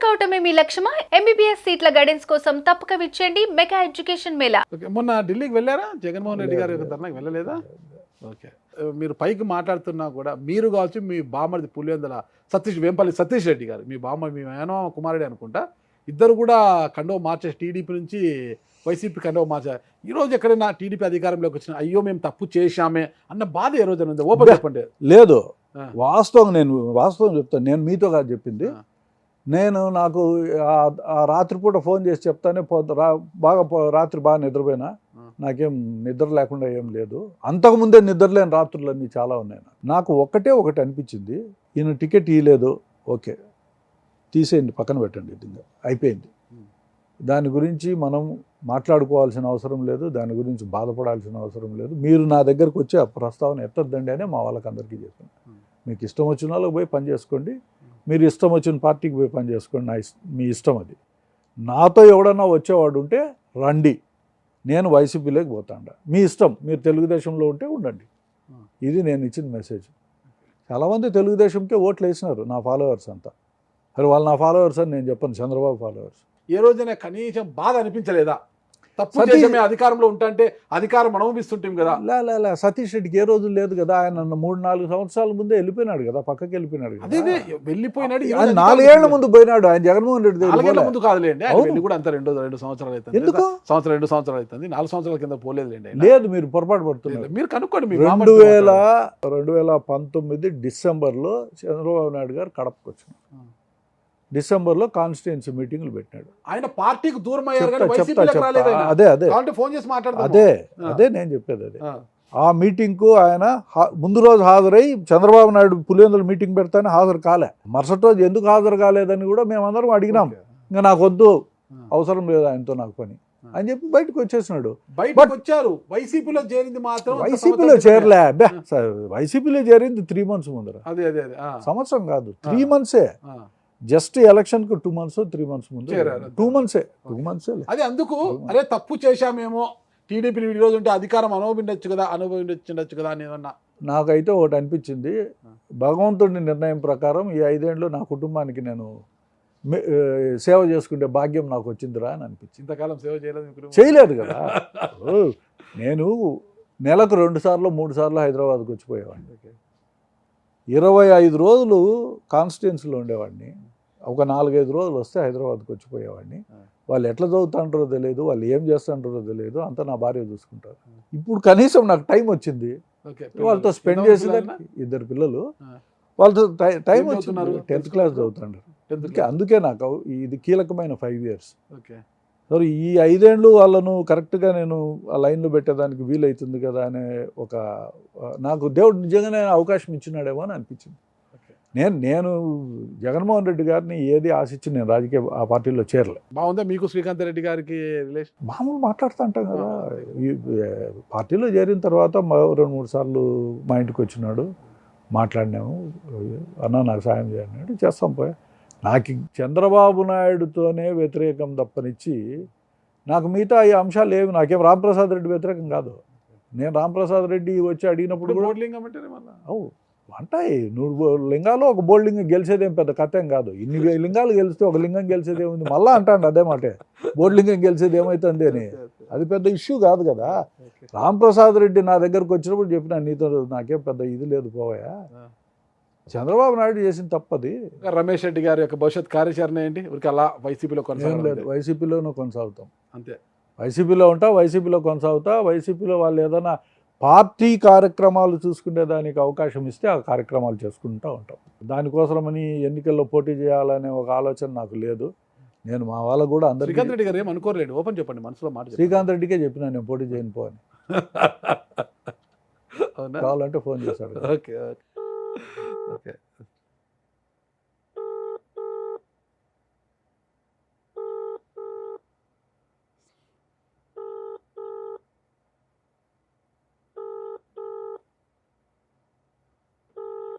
కావటమే మీ లక్ష్యమా? MBBS సీట్ల guidance కోసం తప్పక విచ్చేయండి మెగా ఎడ్యుకేషన్ మేళా. మొన్న ఢిల్లీకి వెళ్ళారా? జగన్మోహన్ రెడ్డి గారి ధర్నాకి వెళ్ళలేదా? ఓకే. మీరు పైకి మాట్లాడుతున్నా కూడా మీరు కావచ్చు, మీ బామ్మది పులివెందుల వేంపల్లి సతీష్ రెడ్డి గారు, మీ బామ్మ, మీ మేనమామ కుమారుడే అనుకుంటా, ఇద్దరు కూడా కండవ మార్చేసి టీడీపీ నుంచి వైసీపీ కండవ మార్చారు. ఈరోజు ఎక్కడైనా టీడీపీ అధికారంలోకి వచ్చిన అయ్యో మేము తప్పు చేశామే అన్న బాధ ఏ రోజు ఉంది? ఓపెన్ చెప్పండి. లేదు, వాస్తవం చెప్తాను. నేను మీతో కాదు చెప్పింది. నాకు ఆ రాత్రిపూట ఫోన్ చేసి చెప్తానే రాత్రి బాగా నిద్రపోయినా, నాకేం నిద్ర లేకుండా ఏం లేదు. అంతకుముందే నిద్రలేని రాత్రులన్నీ చాలా ఉన్నాయి. నాకు ఒకటి అనిపించింది, ఈయన టికెట్ ఇవ్వలేదు, ఓకే తీసేయండి, పక్కన పెట్టండి, ఇది అయిపోయింది. దాని గురించి మనం మాట్లాడుకోవాల్సిన అవసరం లేదు, దాని గురించి బాధపడాల్సిన అవసరం లేదు. మీరు నా దగ్గరకు వచ్చి ఆ ప్రస్తావన ఎత్తద్దండి అని మా వాళ్ళకి అందరికీ చెప్పాను. మీకు ఇష్టం వచ్చిన వాళ్ళకి పోయి పని చేసుకోండి, మీరు ఇష్టం వచ్చిన పార్టీకి పోయి పని చేసుకోండి, మీ ఇష్టం. అది నాతో ఎవడన్నా వచ్చేవాడు ఉంటే రండి, నేను వైసీపీలోకి పోతాండ, మీ ఇష్టం. మీరు తెలుగుదేశంలో ఉంటే ఉండండి. ఇది నేను ఇచ్చిన మెసేజ్. చాలామంది తెలుగుదేశంకే ఓట్లు వేసినారు, నా ఫాలోవర్స్ అంతా. మరి వాళ్ళు నా ఫాలోవర్స్ అని నేను చెప్పను, చంద్రబాబు ఫాలోవర్స్. ఏ రోజైనా కనీసం బాధ అనిపించలేదా? తప్పు చేసే అధికారంలో ఉంటే అధికారం అనుభవిస్తుంటాం కదా. లే సతీష్ రెడ్డికి ఏ రోజు లేదు కదా. ఆయన 3-4 సంవత్సరాల ముందే వెళ్ళిపోయినాడు కదా, పక్కకి వెళ్ళిపోయినాడు కదా. అదే వెళ్ళిపోయినాడు. ఆయన 4 ఏళ్ల ముందు పోయినాడు. ఆయన జగన్మోహన్ రెడ్డి 4 ఏళ్ల ముందు కాదులేండి, ఆయన వెళ్ళి కూడా అంత 2 సంవత్సరాలు అవుతుంది. ఎందుకు 2 సంవత్సరాలు అవుతుంది? 4 సంవత్సరాల కింద పోలేదులేండి. లేదు, మీరు పొరపాటు పడుతున్నారు. మీరు కనుక్కోండి. 2019 డిసెంబర్లో చంద్రబాబు నాయుడు గారు కడపకు వచ్చారు. డిసెంబర్లో కాన్స్టిట్యున్సీ మీటింగ్లు పెట్టినాడు. ఆయన పార్టీకి దూరం అయ్యారు. అదే నేను చెప్పేది. అదే ఆ మీటింగ్కు ఆయన ముందు రోజు హాజరై, చంద్రబాబు నాయుడు పులివెందుల మీటింగ్ పెడతానే హాజరు కాలే. మరుసటి రోజు ఎందుకు హాజరు కాలేదని కూడా మేమందరం అడిగినాం. ఇంకా నాకు వద్దు, అవసరం లేదు ఆయనతో నాకు పని అని చెప్పి బయటకు వచ్చేసినాడు. వచ్చారు. వైసీపీలో చేరింది మాత్రం వైసీపీలో చేరలే. వైసీపీలో చేరింది 3 months ముందర. సంవత్సరం కాదు, 3 months. జస్ట్ ఎలక్షన్కు 2 months 3 months ముందు 2 months. అదే అందుకు అరే తప్పు చేశామేమో, టీడీపీ ఈరోజు ఉంటే అధికారం అనుభవించచ్చు కదా అని ఏమన్నా. నాకైతే ఒకటి అనిపించింది, భగవంతుడి నిర్ణయం ప్రకారం ఈ 5 ఏళ్ళు నా కుటుంబానికి నేను సేవ చేసుకుంటే భాగ్యం నాకు వచ్చిందిరా అని అనిపించింది. ఇంతకాలం సేవ చేయలేదు కదా. నేను నెలకు 2 సార్లు 3 సార్లు హైదరాబాద్కి వచ్చిపోయేవాడిని. 25 రోజులు కాన్స్టిట్యున్సీలో ఉండేవాడిని. ఒక 4-5 రోజులు వస్తే హైదరాబాద్కి వచ్చిపోయేవాడిని. వాళ్ళు ఎట్లా చదువుతుంటారో తెలియదు, వాళ్ళు ఏం చేస్తుంటారో తెలియదు, అంతా నా భార్య చూసుకుంటారు. ఇప్పుడు కనీసం నాకు టైం వచ్చింది వాళ్ళతో స్పెండ్ చేసేదానికి. 2 పిల్లలు, వాళ్ళతో టైం వచ్చింది. 10th class చదువుతుంటారు. అందుకే నాకు ఇది కీలకమైన 5 years. సరే, ఈ 5 ఏళ్ళు వాళ్ళను కరెక్ట్గా నేను ఆ లైన్లో పెట్టేదానికి వీలవుతుంది కదా అనే ఒక నాకు దేవుడు నిజంగానే అవకాశం ఇచ్చినాడేమో అని అనిపించింది. నేను జగన్మోహన్ రెడ్డి గారిని ఏది ఆశించి నేను ఆ పార్టీలో చేరలే. బాగుందా మీకు శ్రీకాంత్ రెడ్డి గారికి రిలేషన్? మామూలు మాట్లాడుతూ ఉంటాం కదా. ఈ పార్టీలో చేరిన తర్వాత 2-3 సార్లు మా ఇంటికి వచ్చినాడు, మాట్లాడినాము. అన్న నాకు సాయం చేయండి, చేస్తాం. పోయా నాకు చంద్రబాబు నాయుడుతోనే వ్యతిరేకం తప్పనిచ్చి నాకు మిగతా ఈ అంశాలు ఏమి, నాకేం రాంప్రసాద్ రెడ్డి వ్యతిరేకం కాదు. నేను రాంప్రసాద్ రెడ్డి వచ్చి అడిగినప్పుడు కూడా అంటాయి 100 లింగాలు ఒక బోర్డు లింగం గెలిచేదేం పెద్ద కథేం కాదు. ఇన్ని లింగాలు గెలిస్తే ఒక లింగం గెలిచేదేముంది, మళ్ళీ అంటాడు అదే మాటే, బోర్డు లింగం గెలిచేది ఏమవుతుంది అని. అది పెద్ద ఇష్యూ కాదు కదా. రాంప్రసాద్ రెడ్డి నా దగ్గరకు వచ్చినప్పుడు చెప్పినా, నీతో నాకేం పెద్ద ఇది లేదు పోయా, చంద్రబాబు నాయుడు చేసిన తప్పది. రమేష్ రెడ్డి గారి యొక్క భవిష్యత్ కార్యాచరణ ఏంటి? అలా వైసీపీలో లేదు, వైసీపీలోనూ కొనసాగుతాం. అంతే, వైసీపీలో ఉంటా, వైసీపీలో కొనసాగుతా. వైసీపీలో వాళ్ళు ఏదైనా పార్టీ కార్యక్రమాలు చూసుకునే దానికి అవకాశం ఇస్తే ఆ కార్యక్రమాలు చేసుకుంటూ ఉంటాం. దానికోసమని ఎన్నికల్లో పోటీ చేయాలనే ఒక ఆలోచన నాకు లేదు. నేను మా వాళ్ళకు కూడా అందరికీ, శ్రీకాంత్ రెడ్డి గారు ఏం అనుకోలేదు, ఓపెన్ చెప్పండి, మనసులో మాట. శ్రీకాంత్ రెడ్డికే చెప్పినా నేను పోటీ చేయను పో అని. కావాలంటే ఫోన్ చేశాడు. ఓకే.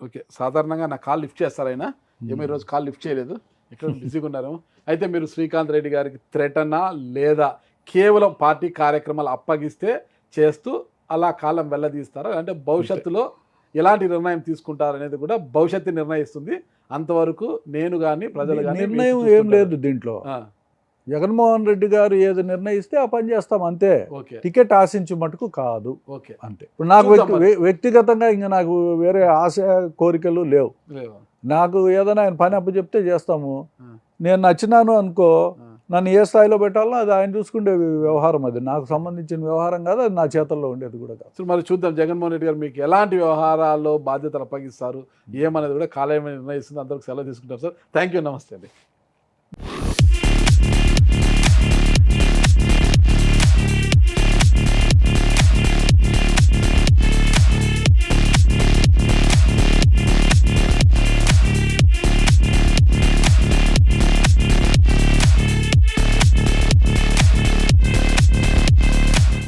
ఓకే, సాధారణంగా నా కాల్ లిఫ్ట్ చేస్తారు ఆయన, ఏమో ఈరోజు కాల్ లిఫ్ట్ చేయలేదు, ఇక్కడ బిజీగా ఉన్నారేమో. అయితే మీరు శ్రీకాంత్ రెడ్డి గారికి థ్రెటనా లేదా కేవలం పార్టీ కార్యక్రమాలు అప్పగిస్తే చేస్తూ అలా కాలం వెళ్ళదీస్తారా? అంటే భవిష్యత్తులో ఎలాంటి నిర్ణయం తీసుకుంటారనేది కూడా భవిష్యత్తు నిర్ణయిస్తుంది. అంతవరకు నేను కానీ ప్రజలు కానీ నిర్ణయం ఏం లేదు దీంట్లో. జగన్మోహన్ రెడ్డి గారు ఏది నిర్ణయిస్తే ఆ పని చేస్తాం అంతే. ఓకే టికెట్ ఆశించి మటుకు కాదు ఓకే అంతే. ఇప్పుడు నాకు చూద్దాం మరి. వ్యక్తిగతంగా ఇంకా నాకు వేరే ఆశ కోరికలు లేవు. లేవా? నాకు ఏదైనా ఆయన పని అప్పు చెప్తే చేస్తాము. ఆ. నేను నచ్చినాను అనుకో, ఆ. నన్ను ఏ స్థాయిలో పెట్టాలో అది ఆయన చూసుకునే వ్యవహారం. అది నాకు సంబంధించిన వ్యవహారం కాదు, అది నా చేతుల్లో ఉండేది కూడా కాదు. సో మరి చూద్దాం జగన్మోహన్ రెడ్డి గారు మీకు ఎలాంటి వ్యవహారాల్లో బాధ్యతలు అప్పగిస్తారు ఏమనేది కూడా కాలేయం నిర్ణయిస్తుంది. అందరికి సెలవు తీసుకుంటారు సార్. థ్యాంక్ యూ, నమస్తే అండి.